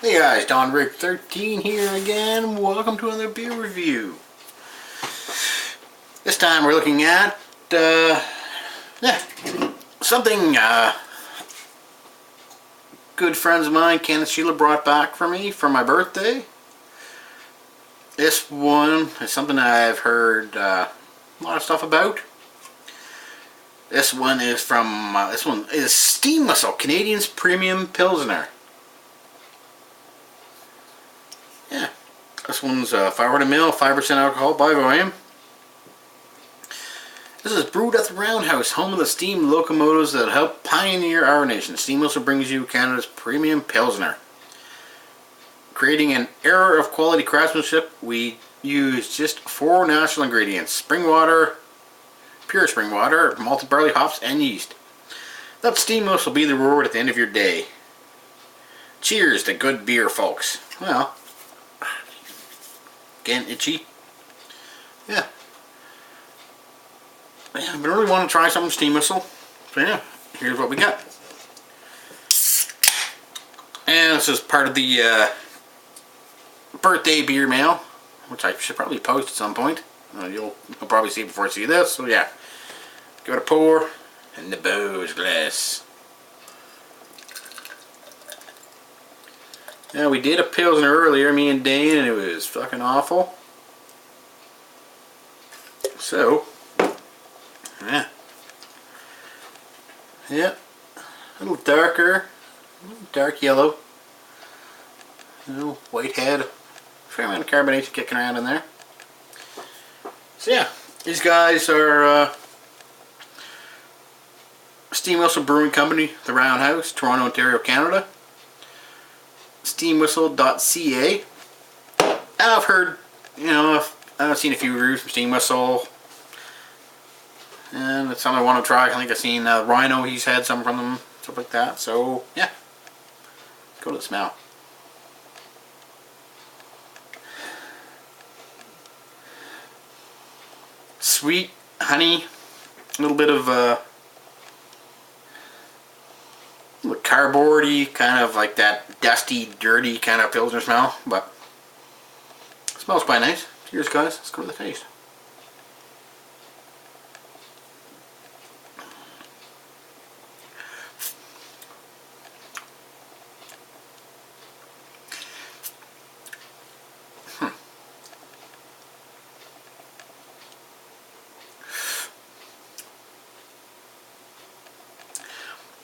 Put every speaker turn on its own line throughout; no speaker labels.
Hey guys, Don Rick 13 here again. Welcome to another beer review. This time we're looking at something good friends of mine, Ken and Sheila, brought back for me for my birthday. This one is something I've heard a lot of stuff about. This one is Steam Whistle, Canadian's Premium Pilsner. Yeah, this one's 500 ml, 5% alcohol by volume. This is brewed at the Roundhouse, home of the steam locomotives that helped pioneer our nation. Steam Whistle brings you Canada's premium Pilsner. Creating an era of quality craftsmanship, we use just 4 natural ingredients: spring water, pure spring water, malted barley, hops, and yeast. That Steam Whistle will be the reward at the end of your day. Cheers to good beer, folks. Well, getting itchy. Yeah, I've been really wanting to try something Steam Whistle. So yeah, here's what we got. And this is part of the birthday beer mail, which I should probably post at some point. You'll probably see it before you see this. So yeah, give it a pour in the booze glass. Yeah, we did a Pilsner earlier, me and Dane, and it was fucking awful. So, yeah, a little darker, dark yellow, white head, fair amount of carbonation kicking around in there. So yeah, these guys are Steam Whistle Brewing Company, the Roundhouse, Toronto, Ontario, Canada. Steamwhistle.ca. I've heard, I've seen a few reviews from Steam Whistle, and it's something I want to try. I think I've seen Rhino, he's had some from them, stuff like that. So yeah, let's go to the smell. Sweet honey, a little bit of cardboardy, kind of like that dusty, dirty kind of Pilsner smell, but it smells quite nice. Cheers, guys. Let's go to the taste.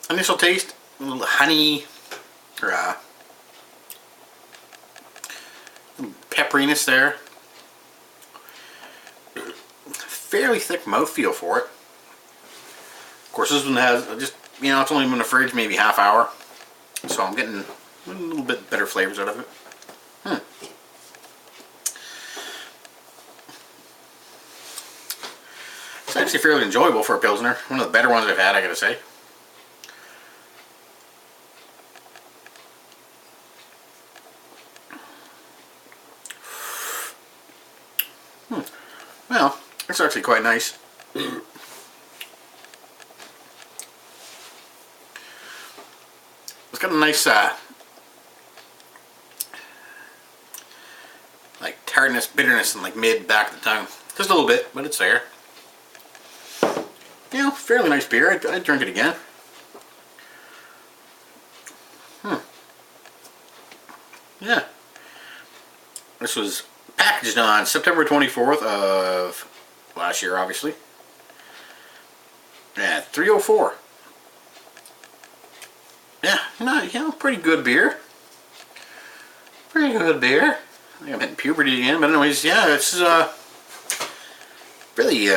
Initial taste, a little honey, or pepperiness there. Fairly thick mouthfeel for it. Of course, this one has just, it's only been in the fridge maybe half hour, so I'm getting a little bit better flavors out of it. It's actually fairly enjoyable for a Pilsner. One of the better ones I've had, I gotta say. Well, it's actually quite nice. It's got a nice like tartness, bitterness, and like mid back of the tongue. Just a little bit, but it's there. Fairly nice beer. I'd drink it again. Yeah. This was packaged on September 24th of last year, obviously. Yeah, 304. Yeah, pretty good beer. Pretty good beer. I think I'm hitting puberty again, but anyways, yeah, it's really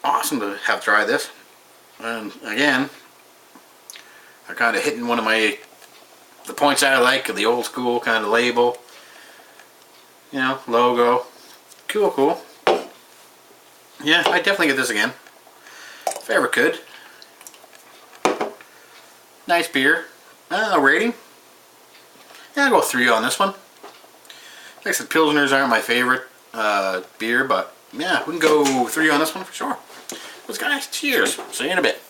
awesome to have tried this. And again, I'm kind of hitting one of the points I like of the old school kind of label. Logo. Cool. Yeah, I'd definitely get this again, if I ever could. Nice beer. Rating? Yeah, I'll go 3 on this one. Like I said, Pilsners aren't my favorite beer, but yeah, we can go 3 on this one for sure. Let's guys, cheers. See you in a bit.